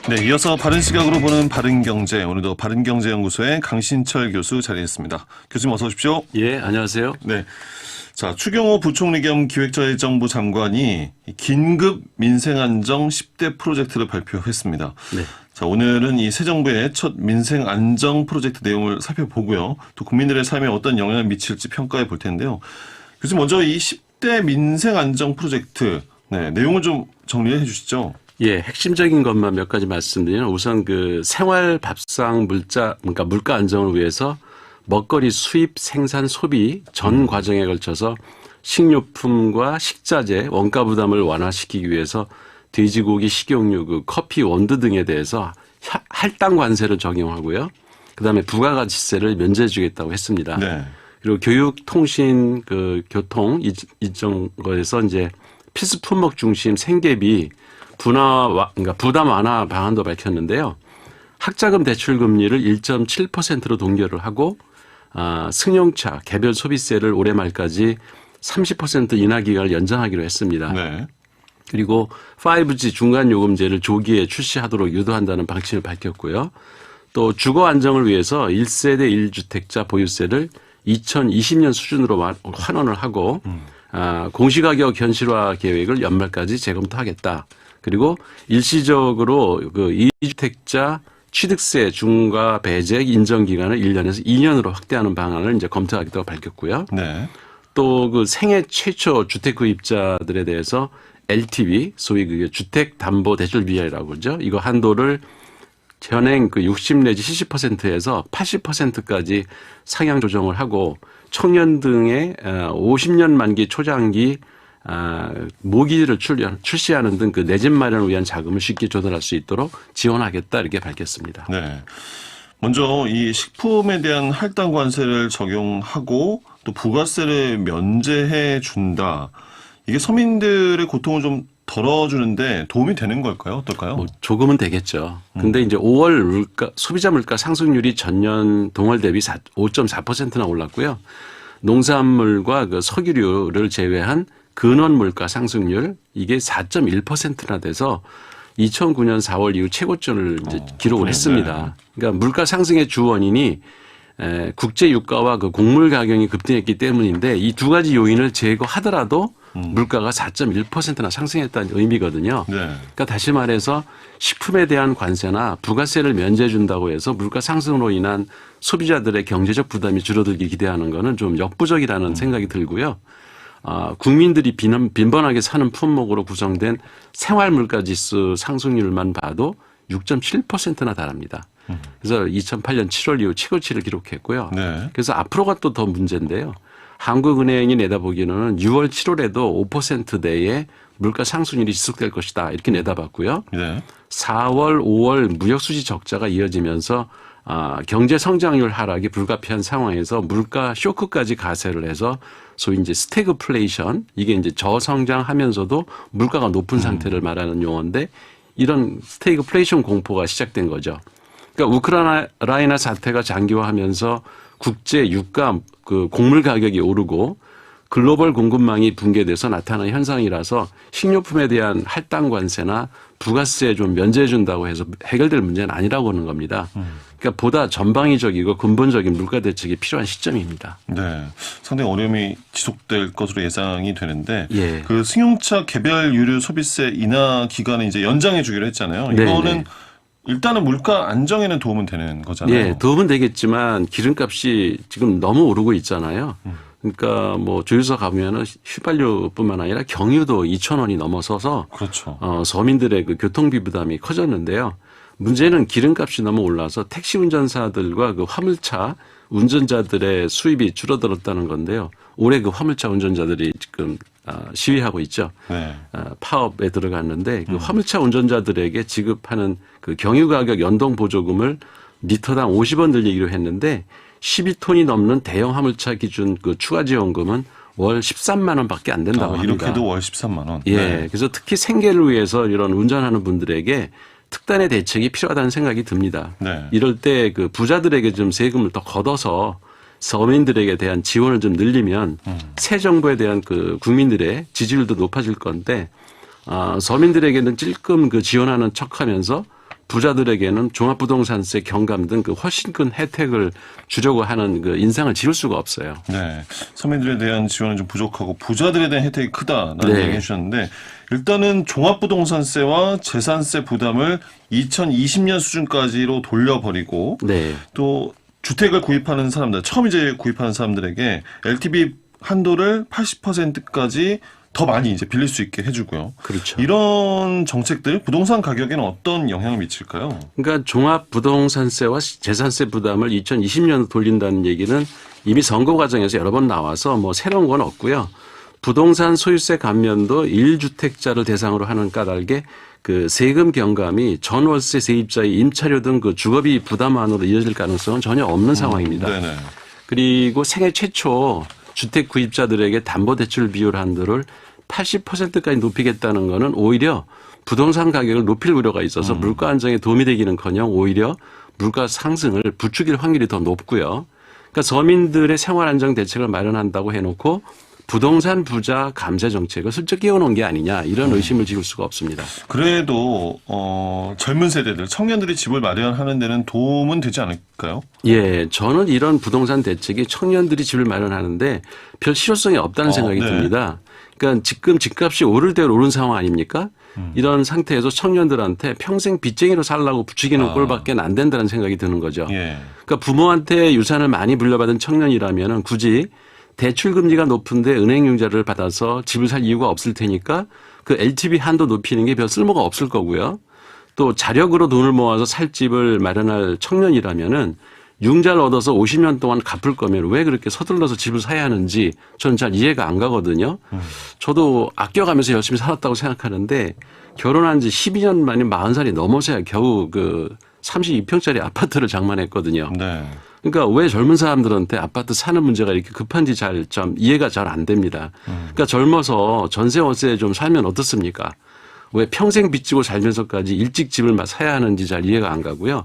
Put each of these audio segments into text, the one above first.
네, 이어서 바른 시각으로 보는 바른경제, 오늘도 바른경제연구소의 강신철 교수 자리했습니다. 교수님 어서 오십시오. 예, 안녕하세요. 네, 자 추경호 부총리 겸 기획재정부 장관이 긴급 민생안정 10대 프로젝트를 발표했습니다. 네. 자, 오늘은 이 새 정부의 첫 민생안정 프로젝트 내용을 살펴보고요. 또 국민들의 삶에 어떤 영향을 미칠지 평가해 볼 텐데요. 교수님 먼저 이 10대 민생안정 프로젝트 내용을 좀 정리해 주시죠. 예, 핵심적인 것만 몇 가지 말씀드리면 우선 그 생활 밥상 그러니까 물가 안정을 위해서 먹거리 수입, 생산, 소비 전 과정에 걸쳐서 식료품과 식자재 원가 부담을 완화시키기 위해서 돼지고기, 식용유, 그 커피, 원두 등에 대해서 할당 관세를 적용하고요. 그다음에 부가가치세를 면제해 주겠다고 했습니다. 네. 그리고 교육, 통신, 그 교통 이런 거에서 이제 필수 품목 중심 생계비 그러니까 부담 완화 방안도 밝혔는데요. 학자금 대출 금리를 1.7%로 동결을 하고 승용차, 개별 소비세를 올해 말까지 30% 인하 기간을 연장하기로 했습니다. 네. 그리고 5G 중간 요금제를 조기에 출시하도록 유도한다는 방침을 밝혔고요. 또 주거 안정을 위해서 1세대 1주택자 보유세를 2020년 수준으로 환원을 하고 공시가격 현실화 계획을 연말까지 재검토하겠다. 그리고 일시적으로 그 2주택자 취득세 중과 배제 인정 기간을 1년에서 2년으로 확대하는 방안을 이제 검토하겠다고 밝혔고요. 네. 또 그 생애 최초 주택 구입자들에 대해서 LTV, 소위 그게 주택담보대출 비율이라고 그러죠. 이거 한도를 현행 그 60 내지 70%에서 80%까지 상향 조정을 하고 청년 등의 50년 만기 초장기 모기지를 출시하는 등 그 내 집 마련을 위한 자금을 쉽게 조달할 수 있도록 지원하겠다 이렇게 밝혔습니다. 네. 먼저 이 식품에 대한 할당 관세를 적용하고 또 부가세를 면제해 준다. 이게 서민들의 고통을 좀 덜어주는데 도움이 되는 걸까요? 어떨까요? 뭐 조금은 되겠죠. 근데 이제 5월 소비자 물가 상승률이 전년 동월 대비 5.4%나 올랐고요. 농산물과 그 석유류를 제외한 근원 물가 상승률 이게 4.1%나 돼서 2009년 4월 이후 최고점을 이제 기록을 했습니다. 그러니까 물가 상승의 주 원인이 국제 유가와 그 곡물 가격이 급등했기 때문인데 이 두 가지 요인을 제거하더라도 물가가 4.1%나 상승했다는 의미거든요. 네. 그러니까 다시 말해서 식품에 대한 관세나 부가세를 면제해 준다고 해서 물가 상승으로 인한 소비자들의 경제적 부담이 줄어들기 기대하는 거는 좀 역부족이라는 생각이 들고요. 국민들이 빈번하게 사는 품목으로 구성된 생활물가지수 상승률만 봐도 6.7%나 달합니다. 그래서 2008년 7월 이후 최고치를 기록했고요. 네. 그래서 앞으로가 또 더 문제인데요. 한국은행이 내다보기에는 6월, 7월에도 5%대의 물가 상승률이 지속될 것이다. 이렇게 내다봤고요. 네. 4월, 5월 무역수지 적자가 이어지면서 경제 성장률 하락이 불가피한 상황에서 물가 쇼크까지 가세를 해서 소위 이제 스태그플레이션 이게 이제 저성장하면서도 물가가 높은 상태를 말하는 용어인데 이런 스태그플레이션 공포가 시작된 거죠. 그러니까 우크라이나 사태가 장기화하면서 국제 유가 그 곡물 가격이 오르고 글로벌 공급망이 붕괴돼서 나타나는 현상이라서 식료품에 대한 할당 관세나 부가세 좀 면제해 준다고 해서 해결될 문제는 아니라고 하는 겁니다. 그러니까 보다 전방위적이고 근본적인 물가 대책이 필요한 시점입니다. 네, 상당히 어려움이 지속될 것으로 예상이 되는데 예. 그 승용차 개별 유류 소비세 인하 기간을 이제 연장해 주기로 했잖아요. 이거는 네네. 일단은 물가 안정에는 도움은 되는 거잖아요. 예, 도움은 되겠지만 기름값이 지금 너무 오르고 있잖아요. 그러니까 뭐 주유소 가면은 휘발유뿐만 아니라 경유도 2,000원이 넘어서서 그렇죠. 서민들의 그 교통비 부담이 커졌는데요. 문제는 기름값이 너무 올라서 택시 운전사들과 그 화물차 운전자들의 수입이 줄어들었다는 건데요. 올해 그 화물차 운전자들이 지금 시위하고 있죠. 네. 파업에 들어갔는데 그 화물차 운전자들에게 지급하는 그 경유 가격 연동 보조금을 리터당 50원 들리기로 했는데 12톤이 넘는 대형 화물차 기준 그 추가 지원금은 월 13만 원밖에 안 된다고 합니다. 이렇게도 월 13만 원. 예. 네. 그래서 특히 생계를 위해서 이런 운전하는 분들에게 특단의 대책이 필요하다는 생각이 듭니다. 네. 이럴 때 그 부자들에게 좀 세금을 더 걷어서 서민들에게 대한 지원을 좀 늘리면 새 정부에 대한 그 국민들의 지지율도 높아질 건데 서민들에게는 찔끔 그 지원하는 척하면서 부자들에게는 종합부동산세 경감 등 그 훨씬 큰 혜택을 주려고 하는 그 인상을 지울 수가 없어요. 네. 서민들에 대한 지원은 좀 부족하고 부자들에 대한 혜택이 크다라는 네. 얘기 해주셨는데 일단은 종합부동산세와 재산세 부담을 2020년 수준까지로 돌려버리고 네. 또 주택을 구입하는 사람들, 처음 이제 구입하는 사람들에게 LTV 한도를 80%까지 더 많이 이제 빌릴 수 있게 해주고요. 그렇죠. 이런 정책들 부동산 가격에는 어떤 영향을 미칠까요? 그러니까 종합부동산세와 재산세 부담을 2020년 돌린다는 얘기는 이미 선거 과정에서 여러 번 나와서 뭐 새로운 건 없고요. 부동산 소유세 감면도 1주택자를 대상으로 하는 까닭에 그 세금 경감이 전월세 세입자의 임차료 등 그 주거비 부담안으로 이어질 가능성은 전혀 없는 상황입니다. 네네. 그리고 생애 최초 주택 구입자들에게 담보대출 비율 한도를 80%까지 높이겠다는 거는 오히려 부동산 가격을 높일 우려가 있어서 물가 안정에 도움이 되기는커녕 오히려 물가 상승을 부추길 확률이 더 높고요. 그러니까 서민들의 생활 안정 대책을 마련한다고 해놓고 부동산 부자 감세 정책을 슬쩍 끼워놓은 게 아니냐 이런 의심을 지울 수가 없습니다. 그래도 젊은 세대들, 청년들이 집을 마련하는 데는 도움은 되지 않을까요? 예, 저는 이런 부동산 대책이 청년들이 집을 마련하는데 별 실효성이 없다는 생각이 네. 듭니다. 그러니까 지금 집값이 오를 대로 오른 상황 아닙니까? 이런 상태에서 청년들한테 평생 빚쟁이로 살라고 부추기는 꼴밖에 안 된다는 생각이 드는 거죠. 예. 그러니까 부모한테 유산을 많이 물려받은 청년이라면 굳이 대출 금리가 높은데 은행 융자를 받아서 집을 살 이유가 없을 테니까 그 LTV 한도 높이는 게 별 쓸모가 없을 거고요. 또 자력으로 돈을 모아서 살 집을 마련할 청년이라면은 융자를 얻어서 50년 동안 갚을 거면 왜 그렇게 서둘러서 집을 사야 하는지 저는 잘 이해가 안 가거든요. 저도 아껴가면서 열심히 살았다고 생각하는데 결혼한 지 12년 만에 40살이 넘어서야 겨우 그 32평짜리 아파트를 장만했거든요. 네. 그러니까 왜 젊은 사람들한테 아파트 사는 문제가 이렇게 급한지 좀 이해가 잘 안 됩니다. 그러니까 젊어서 전세 월세에 좀 살면 어떻습니까? 왜 평생 빚지고 살면서까지 일찍 집을 사야 하는지 잘 이해가 안 가고요.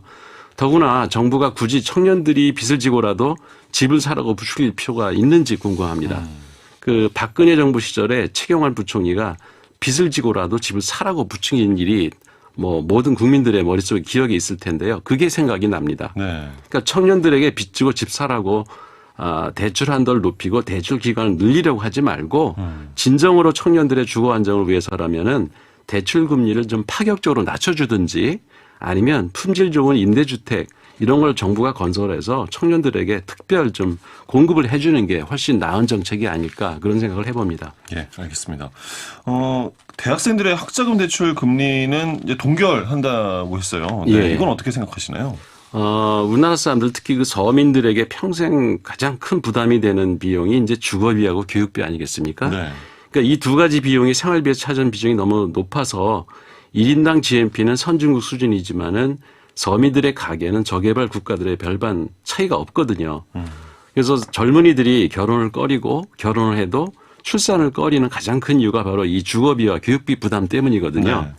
더구나 정부가 굳이 청년들이 빚을 지고라도 집을 사라고 부추길 필요가 있는지 궁금합니다. 그 박근혜 정부 시절에 최경환 부총리가 빚을 지고라도 집을 사라고 부추긴 일이 뭐 모든 국민들의 머릿속에 기억이 있을 텐데요. 그게 생각이 납니다. 네. 그러니까 청년들에게 빚지고 집 사라고 대출 한도를 높이고 대출 기간을 늘리려고 하지 말고 진정으로 청년들의 주거 안정을 위해서라면은 대출 금리를 좀 파격적으로 낮춰주든지 아니면 품질 좋은 임대주택 이런 걸 정부가 건설해서 청년들에게 특별 좀 공급을 해주는 게 훨씬 나은 정책이 아닐까 그런 생각을 해봅니다. 예, 알겠습니다. 대학생들의 학자금 대출 금리는 이제 동결한다고 했어요. 네, 예. 이건 어떻게 생각하시나요? 우리나라 사람들 특히 그 서민들에게 평생 가장 큰 부담이 되는 비용이 이제 주거비하고 교육비 아니겠습니까? 네. 그러니까 이 두 가지 비용이 생활비에 차지하는 비중이 너무 높아서 1인당 GNP는 선진국 수준이지만은 서민들의 가계는 저개발 국가들의 별반 차이가 없거든요. 그래서 젊은이들이 결혼을 꺼리고 결혼을 해도 출산을 꺼리는 가장 큰 이유가 바로 이 주거비와 교육비 부담 때문이거든요. 네.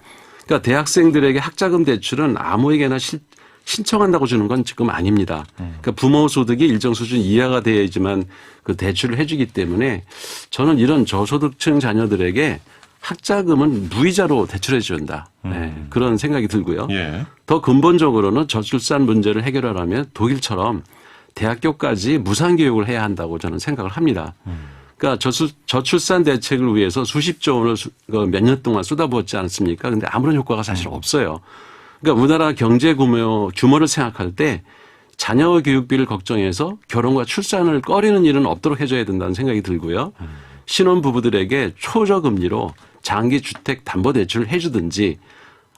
그러니까 대학생들에게 학자금 대출은 아무에게나 신청한다고 주는 건 지금 아닙니다. 그러니까 부모 소득이 일정 수준 이하가 돼야지만 그 대출을 해주기 때문에 저는 이런 저소득층 자녀들에게 학자금은 무이자로 대출해 준다. 네, 그런 생각이 들고요. 예. 더 근본적으로는 저출산 문제를 해결하려면 독일처럼 대학교까지 무상교육을 해야 한다고 저는 생각을 합니다. 그러니까 저출산 대책을 위해서 수십조 원을 몇 년 동안 쏟아부었지 않습니까? 근데 아무런 효과가 사실 없어요. 그러니까 우리나라 경제 규모를 생각할 때 자녀 교육비를 걱정해서 결혼과 출산을 꺼리는 일은 없도록 해줘야 된다는 생각이 들고요. 신혼부부들에게 초저금리로 장기 주택 담보대출을 해주든지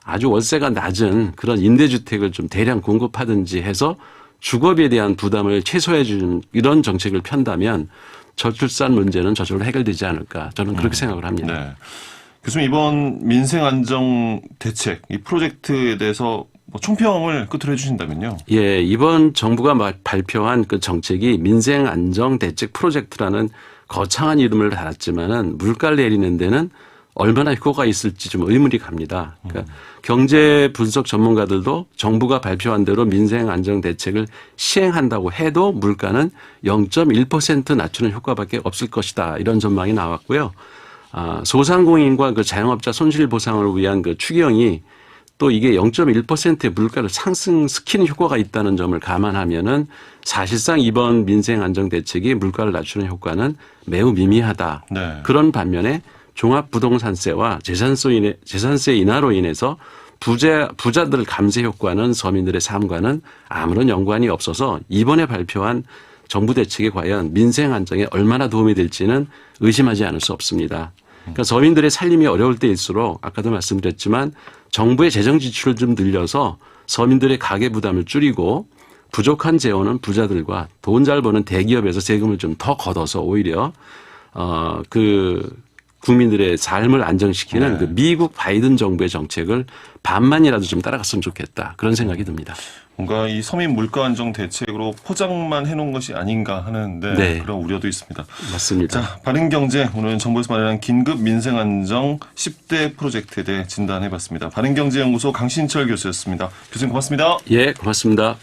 아주 월세가 낮은 그런 임대주택을 좀 대량 공급하든지 해서 주거비에 대한 부담을 최소화해 주는 이런 정책을 편다면 저출산 문제는 저절로 해결되지 않을까 저는 그렇게 생각을 합니다. 네. 교수님 이번 민생 안정 대책 이 프로젝트에 대해서 뭐 총평을 끝으로 해주신다면요. 예, 이번 정부가 발표한 그 정책이 민생 안정 대책 프로젝트라는 거창한 이름을 달았지만은 물가를 내리는 데는 얼마나 효과가 있을지 좀 의문이 갑니다. 그러니까 경제 분석 전문가들도 정부가 발표한 대로 민생 안정 대책을 시행한다고 해도 물가는 0.1% 낮추는 효과밖에 없을 것이다. 이런 전망이 나왔고요. 소상공인과 그 자영업자 손실 보상을 위한 그 추경이 또 이게 0.1%의 물가를 상승시키는 효과가 있다는 점을 감안하면은 사실상 이번 민생 안정 대책이 물가를 낮추는 효과는 매우 미미하다. 네. 그런 반면에 종합부동산세와 재산세 인하로 인해서 부자들 감세 효과는 서민들의 삶과는 아무런 연관이 없어서 이번에 발표한 정부 대책이 과연 민생 안정에 얼마나 도움이 될지는 의심하지 않을 수 없습니다. 그러니까 서민들의 살림이 어려울 때일수록 아까도 말씀드렸지만 정부의 재정 지출을 좀 늘려서 서민들의 가계 부담을 줄이고 부족한 재원은 부자들과 돈 잘 버는 대기업에서 세금을 좀 더 걷어서 오히려 그 국민들의 삶을 안정시키는 그 미국 바이든 정부의 정책을 반만이라도 좀 따라갔으면 좋겠다. 그런 생각이 듭니다. 뭔가 이 서민 물가 안정 대책으로 포장만 해놓은 것이 아닌가 하는데 네. 그런 우려도 있습니다. 맞습니다. 자, 바른경제 오늘은 정부에서 마련한 긴급 민생 안정 10대 프로젝트에 대해 진단해봤습니다. 바른경제연구소 강신철 교수였습니다. 교수님 고맙습니다. 예, 고맙습니다.